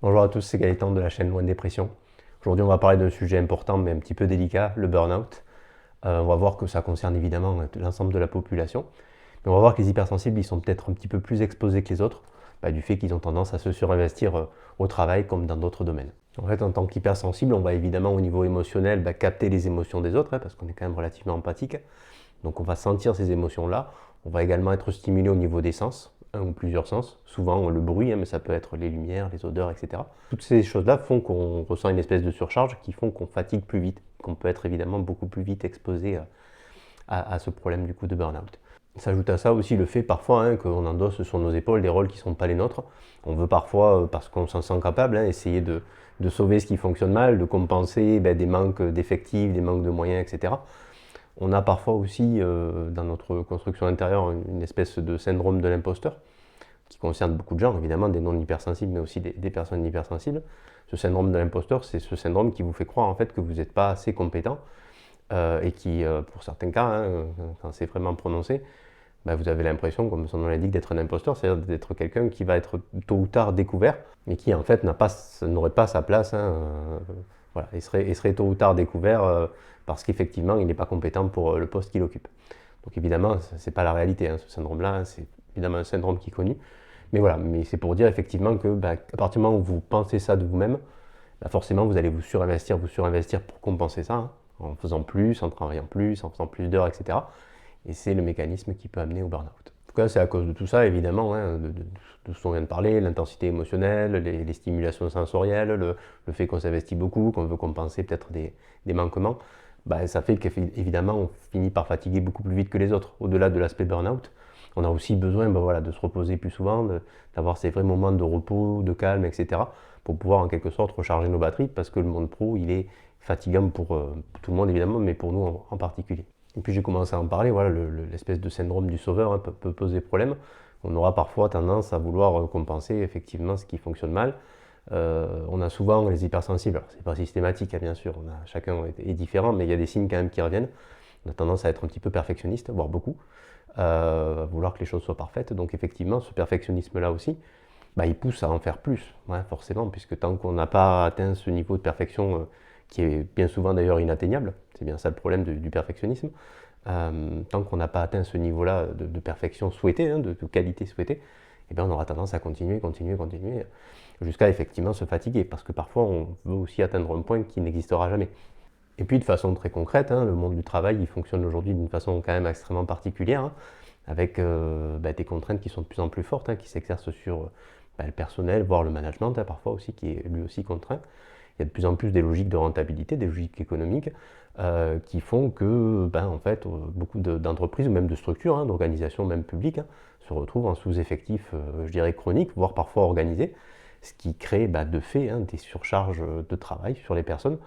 Bonjour à tous, c'est Gaëtan de la chaîne Loin Dépression. Aujourd'hui, on va parler d'un sujet important mais un petit peu délicat, le burn-out. On va voir que ça concerne évidemment l'ensemble de la population. Mais on va voir que les hypersensibles, ils sont peut-être un petit peu plus exposés que les autres, du fait qu'ils ont tendance à se surinvestir au travail comme dans d'autres domaines. En fait, en tant qu'hypersensible, on va évidemment au niveau émotionnel capter les émotions des autres, parce qu'on est quand même relativement empathique. Donc on va sentir ces émotions-là. On va également être stimulé au niveau des sens, un ou plusieurs sens. Souvent le bruit, mais ça peut être les lumières, les odeurs, etc. Toutes ces choses-là font qu'on ressent une espèce de surcharge qui font qu'on fatigue plus vite, qu'on peut être évidemment beaucoup plus vite exposé à ce problème du coup de burn-out. S'ajoute à ça aussi le fait parfois qu'on endosse sur nos épaules des rôles qui ne sont pas les nôtres. On veut parfois, parce qu'on s'en sent capable, essayer de sauver ce qui fonctionne mal, de compenser des manques d'effectifs, des manques de moyens, etc. On a parfois aussi dans notre construction intérieure une espèce de syndrome de l'imposteur qui concerne beaucoup de gens, évidemment des non-hypersensibles, mais aussi des personnes hypersensibles. Ce syndrome de l'imposteur, c'est ce syndrome qui vous fait croire en fait que vous n'êtes pas assez compétent et qui, pour certains cas, quand c'est vraiment prononcé, vous avez l'impression, comme son nom l'indique, d'être un imposteur, c'est-à-dire d'être quelqu'un qui va être tôt ou tard découvert, mais qui en fait n'aurait pas sa place. Voilà, il serait tôt ou tard découvert parce qu'effectivement, il n'est pas compétent pour le poste qu'il occupe. Donc évidemment, ce n'est pas la réalité, ce syndrome-là, c'est évidemment un syndrome qui est connu. Mais voilà, mais c'est pour dire effectivement que à partir du moment où vous pensez ça de vous-même, forcément vous allez vous surinvestir pour compenser ça, en faisant plus, en travaillant plus, en faisant plus d'heures, etc. Et c'est le mécanisme qui peut amener au burn-out. En tout cas, c'est à cause de tout ça, évidemment, de ce qu'on vient de parler, l'intensité émotionnelle, les stimulations sensorielles, le fait qu'on s'investit beaucoup, qu'on veut compenser peut-être des manquements, ça fait qu'évidemment, on finit par fatiguer beaucoup plus vite que les autres. Au-delà de l'aspect burn-out, on a aussi besoin de se reposer plus souvent, d'avoir ces vrais moments de repos, de calme, etc. pour pouvoir en quelque sorte recharger nos batteries, parce que le monde pro, il est fatigant pour tout le monde évidemment, mais pour nous en particulier. Et puis j'ai commencé à en parler, voilà, l'espèce de syndrome du sauveur peut poser problème. On aura parfois tendance à vouloir compenser effectivement ce qui fonctionne mal. On a souvent les hypersensibles, alors c'est pas systématique bien sûr, chacun est différent, mais il y a des signes quand même qui reviennent. On a tendance à être un petit peu perfectionniste, voire beaucoup, à vouloir que les choses soient parfaites. Donc effectivement, ce perfectionnisme-là aussi, il pousse à en faire plus, forcément, puisque tant qu'on n'a pas atteint ce niveau de perfection qui est bien souvent d'ailleurs inatteignable, c'est bien ça le problème du perfectionnisme, tant qu'on n'a pas atteint ce niveau-là de perfection souhaitée, de qualité souhaitée, on aura tendance à continuer, jusqu'à effectivement se fatiguer, parce que parfois on veut aussi atteindre un point qui n'existera jamais. Et puis de façon très concrète, le monde du travail il fonctionne aujourd'hui d'une façon quand même extrêmement particulière, avec des contraintes qui sont de plus en plus fortes, qui s'exercent sur le personnel, voire le management parfois aussi, qui est lui aussi contraint. Il y a de plus en plus des logiques de rentabilité, des logiques économiques, qui font que en fait, beaucoup d'entreprises ou même de structures, d'organisations même publiques, se retrouvent en sous-effectif, je dirais chronique, voire parfois organisé, ce qui crée de fait des surcharges de travail sur les personnes.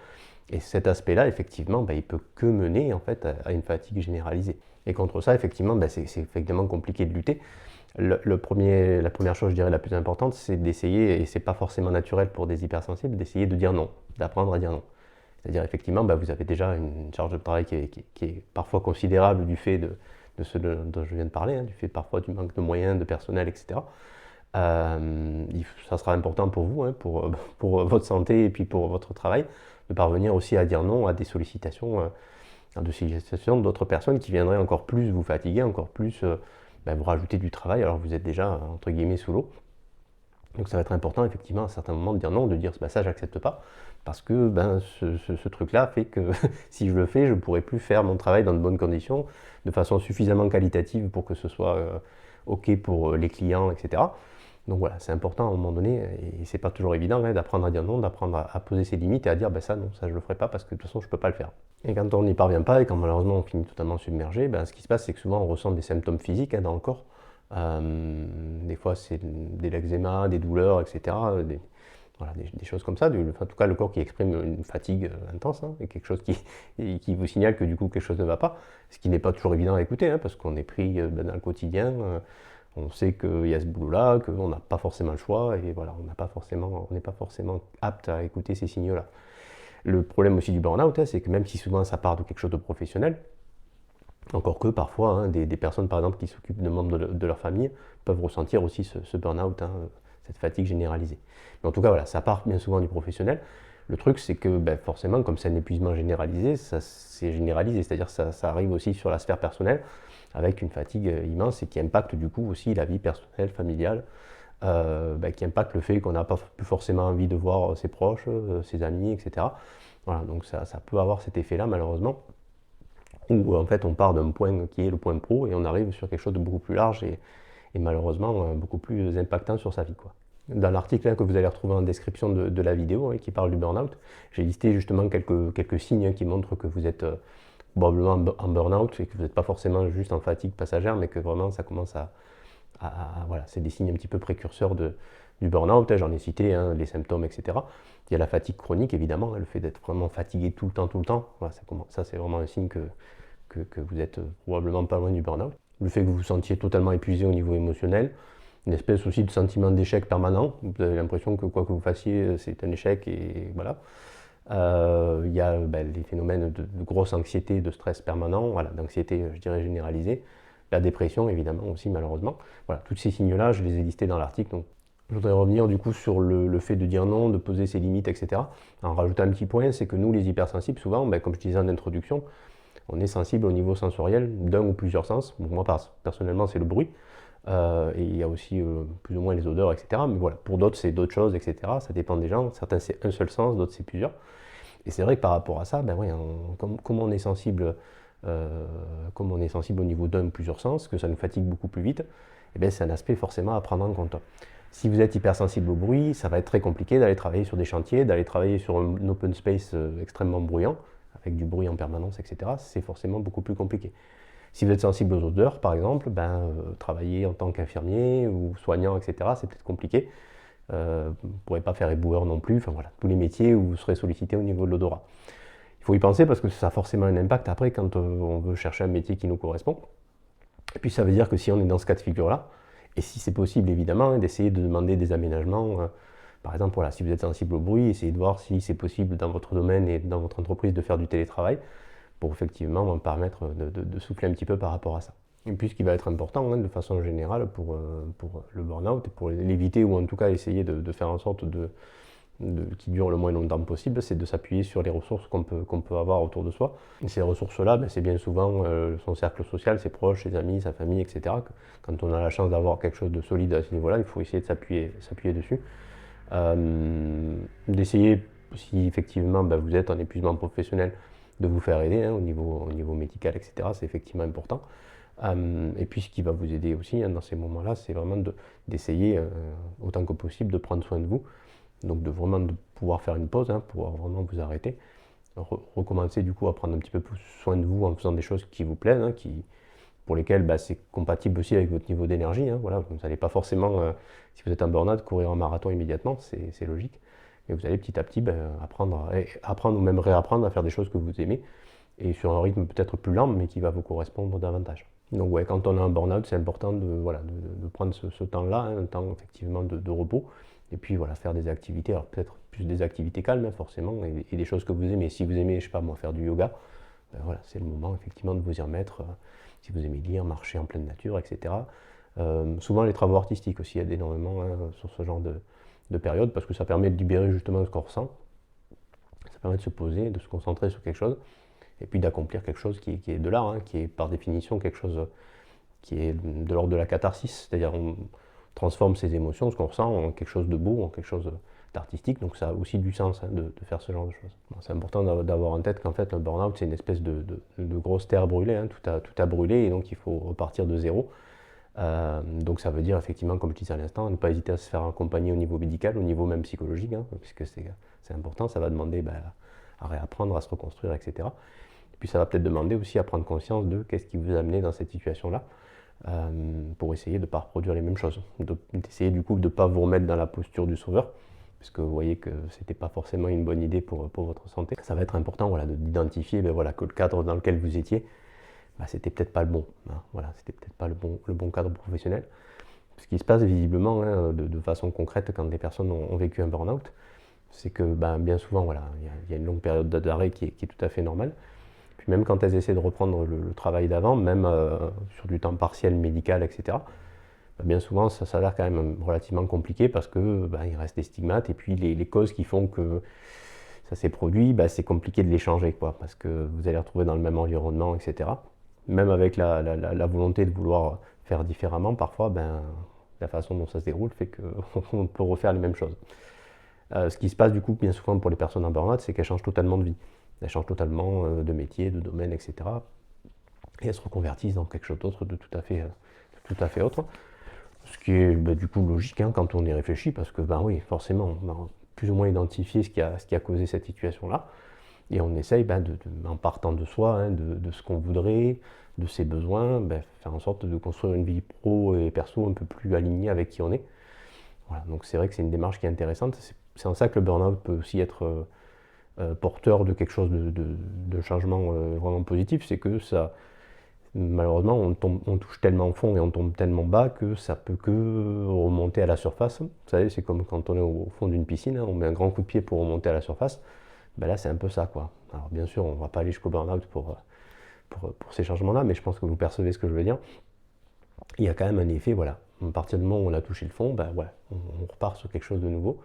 Et cet aspect-là, effectivement, il peut que mener en fait à une fatigue généralisée. Et contre ça, effectivement, c'est effectivement compliqué de lutter. La première chose, je dirais, la plus importante, c'est d'essayer, et c'est pas forcément naturel pour des hypersensibles, d'essayer de dire non, d'apprendre à dire non. C'est-à-dire, effectivement, vous avez déjà une charge de travail qui est parfois considérable du fait de ce dont je viens de parler, du fait parfois du manque de moyens, de personnel, etc. Ça sera important pour vous, pour votre santé et puis pour votre travail, de parvenir aussi à dire non à des sollicitations d'autres personnes qui viendraient encore plus vous fatiguer, encore plus vous rajouter du travail alors que vous êtes déjà entre guillemets sous l'eau. Donc ça va être important effectivement à certains moments de dire non, de dire ça j'accepte pas, parce que ce truc-là fait que si je le fais, je ne pourrai plus faire mon travail dans de bonnes conditions, de façon suffisamment qualitative pour que ce soit OK pour les clients, etc. Donc voilà, c'est important à un moment donné, et c'est pas toujours évident d'apprendre à dire non, d'apprendre à poser ses limites et à dire ça non, ça je le ferai pas parce que de toute façon je peux pas le faire. Et quand on n'y parvient pas et quand malheureusement on finit totalement submergé, ce qui se passe c'est que souvent on ressent des symptômes physiques dans le corps. Des fois c'est de l'eczéma, des douleurs, etc. Des choses comme ça, en tout cas le corps qui exprime une fatigue intense, et quelque chose qui vous signale que du coup quelque chose ne va pas, ce qui n'est pas toujours évident à écouter, parce qu'on est pris dans le quotidien, on sait qu'il y a ce boulot-là, qu'on n'a pas forcément le choix, et voilà, on n'est pas forcément apte à écouter ces signaux-là. Le problème aussi du burn-out, c'est que même si souvent ça part de quelque chose de professionnel, encore que parfois des personnes par exemple qui s'occupent de membres de leur famille peuvent ressentir aussi ce burn-out, cette fatigue généralisée. Mais en tout cas, voilà, ça part bien souvent du professionnel. Le truc, c'est que forcément, comme c'est un épuisement généralisé, ça c'est généralisé, c'est-à-dire que ça arrive aussi sur la sphère personnelle, avec une fatigue immense et qui impacte du coup aussi la vie personnelle, familiale, qui impacte le fait qu'on n'a pas plus forcément envie de voir ses proches, ses amis, etc. Voilà, donc ça peut avoir cet effet-là malheureusement, où en fait on part d'un point qui est le point pro et on arrive sur quelque chose de beaucoup plus large et malheureusement beaucoup plus impactant sur sa vie, quoi. Dans l'article que vous allez retrouver en description de la vidéo qui parle du burn-out, j'ai listé justement quelques signes qui montrent que vous êtes probablement en burn-out et que vous n'êtes pas forcément juste en fatigue passagère, mais que vraiment ça commence voilà, c'est des signes un petit peu précurseurs du burn-out. J'en ai cité les symptômes, etc. Il y a la fatigue chronique, évidemment, le fait d'être vraiment fatigué tout le temps. Voilà, ça c'est vraiment un signe que vous êtes probablement pas loin du burn-out. Le fait que vous vous sentiez totalement épuisé au niveau émotionnel, une espèce aussi de sentiment d'échec permanent. Vous avez l'impression que quoi que vous fassiez, c'est un échec et voilà. Il y a les phénomènes de grosse anxiété, de stress permanent, voilà, d'anxiété, je dirais, généralisée. La dépression, évidemment, aussi, malheureusement. Voilà, tous ces signes-là, je les ai listés dans l'article. Donc, je voudrais revenir du coup sur le fait de dire non, de poser ses limites, etc. En rajoutant un petit point, c'est que nous, les hypersensibles, souvent, comme je disais en introduction, on est sensible au niveau sensoriel d'un ou plusieurs sens. Bon, moi, personnellement, c'est le bruit. Et il y a aussi plus ou moins les odeurs, etc. Mais voilà, pour d'autres, c'est d'autres choses, etc. Ça dépend des gens. Certains, c'est un seul sens, d'autres, c'est plusieurs. Et c'est vrai que par rapport à ça, comme on est sensible, au niveau d'un ou plusieurs sens, que ça nous fatigue beaucoup plus vite, c'est un aspect forcément à prendre en compte. Si vous êtes hypersensible au bruit, ça va être très compliqué d'aller travailler sur des chantiers, d'aller travailler sur un open space extrêmement bruyant, avec du bruit en permanence, etc. C'est forcément beaucoup plus compliqué. Si vous êtes sensible aux odeurs, par exemple, travailler en tant qu'infirmier ou soignant, etc., c'est peut-être compliqué. Vous ne pourrez pas faire éboueur non plus, enfin voilà, tous les métiers où vous serez sollicité au niveau de l'odorat. Il faut y penser parce que ça a forcément un impact après quand on veut chercher un métier qui nous correspond. Et puis ça veut dire que si on est dans ce cas de figure-là, et si c'est possible évidemment, d'essayer de demander des aménagements, par exemple, voilà, si vous êtes sensible au bruit, essayez de voir si c'est possible dans votre domaine et dans votre entreprise de faire du télétravail, pour effectivement permettre de souffler un petit peu par rapport à ça. Et puis ce qui va être important de façon générale pour le burn-out, et pour l'éviter ou en tout cas essayer de faire en sorte qu'il dure le moins longtemps possible, c'est de s'appuyer sur les ressources qu'on peut avoir autour de soi. Et ces ressources-là, c'est bien souvent son cercle social, ses proches, ses amis, sa famille, etc. Quand on a la chance d'avoir quelque chose de solide à ce niveau-là, il faut essayer de s'appuyer dessus. D'essayer, si effectivement vous êtes en épuisement professionnel, de vous faire aider au niveau médical, etc. C'est effectivement important. Et puis ce qui va vous aider aussi dans ces moments-là, c'est vraiment d'essayer autant que possible de prendre soin de vous. Donc de pouvoir faire une pause, pouvoir vraiment vous arrêter. Recommencer du coup à prendre un petit peu plus soin de vous en faisant des choses qui vous plaisent, pour lesquelles c'est compatible aussi avec votre niveau d'énergie. Voilà, vous n'allez pas forcément, si vous êtes en burn-out, courir un marathon immédiatement, c'est logique. Mais vous allez petit à petit apprendre ou même réapprendre à faire des choses que vous aimez et sur un rythme peut-être plus lent mais qui va vous correspondre davantage. Donc quand on a un burn-out, c'est important de prendre ce temps-là, un temps effectivement de repos, et puis faire des activités, alors peut-être plus des activités calmes forcément, et des choses que vous aimez. Si vous aimez, je sais pas moi, faire du yoga, c'est le moment effectivement de vous y remettre. Si vous aimez lire, marcher en pleine nature, etc. Souvent les travaux artistiques aussi aident énormément sur ce genre de période, parce que ça permet de libérer justement ce qu'on ressent, ça permet de se poser, de se concentrer sur quelque chose, et puis d'accomplir quelque chose qui est de l'art, qui est par définition quelque chose qui est de l'ordre de la catharsis, c'est-à-dire on transforme ses émotions, ce qu'on ressent, en quelque chose de beau, en quelque chose d'artistique, donc ça a aussi du sens de faire ce genre de choses. Bon, c'est important d'avoir en tête qu'en fait le burn-out c'est une espèce de grosse terre brûlée, tout a brûlé et donc il faut repartir de zéro. Donc ça veut dire effectivement, comme je disais à l'instant, ne pas hésiter à se faire accompagner au niveau médical, au niveau même psychologique, puisque c'est important, ça va demander à réapprendre, à se reconstruire, etc. Et puis ça va peut-être demander aussi à prendre conscience de qu'est-ce qui vous a amené dans cette situation-là, pour essayer de ne pas reproduire les mêmes choses, d'essayer du coup de ne pas vous remettre dans la posture du sauveur, puisque vous voyez que c'était pas forcément une bonne idée pour votre santé. Ça va être important d'identifier que le cadre dans lequel vous étiez, c'était peut-être pas le bon. C'était peut-être pas le bon cadre professionnel. Ce qui se passe visiblement de façon concrète quand des personnes ont vécu un burn-out, c'est que bien souvent, il y a une longue période d'arrêt qui est tout à fait normale. Puis même quand elles essaient de reprendre le travail d'avant, même sur du temps partiel médical, etc., bien souvent ça s'avère quand même relativement compliqué parce que il reste des stigmates et puis les causes qui font que ça s'est produit, c'est compliqué de les changer, quoi, parce que vous allez retrouver dans le même environnement, etc. Même avec la volonté de vouloir faire différemment, parfois, la façon dont ça se déroule fait qu'on peut refaire les mêmes choses. Ce qui se passe du coup bien souvent pour les personnes en burn-out, c'est qu'elles changent totalement de vie. Elles changent totalement de métier, de domaine, etc. Et elles se reconvertissent dans quelque chose d'autre de tout à fait autre. Ce qui est du coup logique quand on y réfléchit, parce que oui, forcément, on a plus ou moins identifié ce qui a causé cette situation-là. Et on essaye, en partant de soi, de ce qu'on voudrait, de ses besoins, faire en sorte de construire une vie pro et perso un peu plus alignée avec qui on est. Voilà, donc c'est vrai que c'est une démarche qui est intéressante. C'est en ça que le burn-out peut aussi être porteur de quelque chose de changement vraiment positif. C'est que ça, malheureusement, on touche tellement au fond et on tombe tellement bas que ça peut que remonter à la surface. Vous savez, c'est comme quand on est au fond d'une piscine, on met un grand coup de pied pour remonter à la surface. Là, c'est un peu ça, quoi. Alors, bien sûr, on ne va pas aller jusqu'au burn-out pour ces changements-là, mais je pense que vous percevez ce que je veux dire. Il y a quand même un effet, voilà. À partir du moment où on a touché le fond, on repart sur quelque chose de nouveau.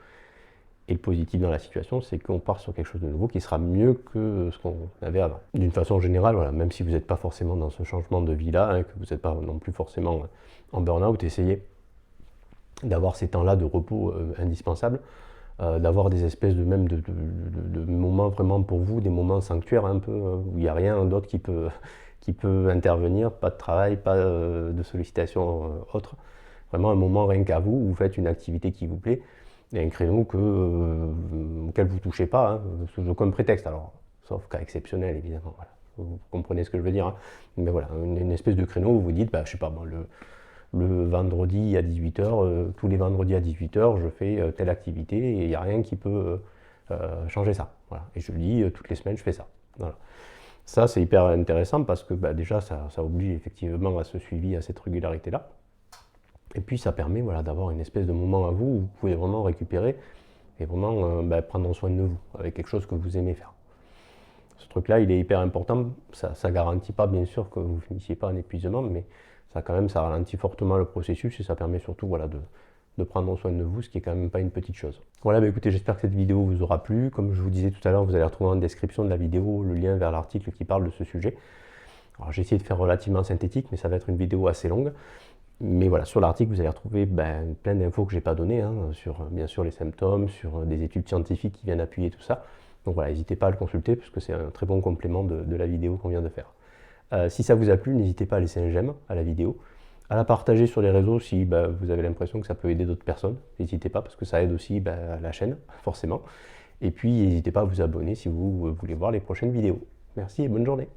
Et le positif dans la situation, c'est qu'on part sur quelque chose de nouveau qui sera mieux que ce qu'on avait avant. D'une façon générale, voilà, même si vous n'êtes pas forcément dans ce changement de vie-là, que vous n'êtes pas non plus forcément en burn-out, essayez d'avoir ces temps-là de repos indispensables. D'avoir des espèces de moments vraiment pour vous, des moments sanctuaires un peu, où il n'y a rien d'autre qui peut intervenir, pas de travail, pas de sollicitation autre. Vraiment un moment rien qu'à vous, où vous faites une activité qui vous plaît, et un créneau auquel vous ne touchez pas, sous aucun prétexte, alors, sauf cas exceptionnel évidemment, voilà. Vous comprenez ce que je veux dire, mais voilà, une espèce de créneau où vous dites, je sais pas, le vendredi à 18h, tous les vendredis à 18h, je fais telle activité et il n'y a rien qui peut changer ça. Voilà. Et je le dis, toutes les semaines, je fais ça. Voilà. Ça, c'est hyper intéressant parce que déjà, ça oblige effectivement à ce suivi, à cette régularité-là. Et puis, ça permet d'avoir une espèce de moment à vous où vous pouvez vraiment récupérer et vraiment prendre soin de vous avec quelque chose que vous aimez faire. Ce truc-là, il est hyper important. Ça ne garantit pas, bien sûr, que vous ne finissiez pas en épuisement, mais ça ralentit fortement le processus et ça permet surtout de prendre soin de vous, ce qui est quand même pas une petite chose. Voilà, écoutez, j'espère que cette vidéo vous aura plu. Comme je vous disais tout à l'heure, vous allez retrouver en description de la vidéo le lien vers l'article qui parle de ce sujet. Alors j'ai essayé de faire relativement synthétique, mais ça va être une vidéo assez longue. Mais voilà, sur l'article, vous allez retrouver plein d'infos que je n'ai pas données, sur bien sûr les symptômes, sur des études scientifiques qui viennent appuyer tout ça. Donc voilà, n'hésitez pas à le consulter, parce que c'est un très bon complément de la vidéo qu'on vient de faire. Si ça vous a plu, n'hésitez pas à laisser un j'aime à la vidéo, à la partager sur les réseaux si vous avez l'impression que ça peut aider d'autres personnes. N'hésitez pas, parce que ça aide aussi la chaîne, forcément. Et puis n'hésitez pas à vous abonner si vous voulez voir les prochaines vidéos. Merci et bonne journée.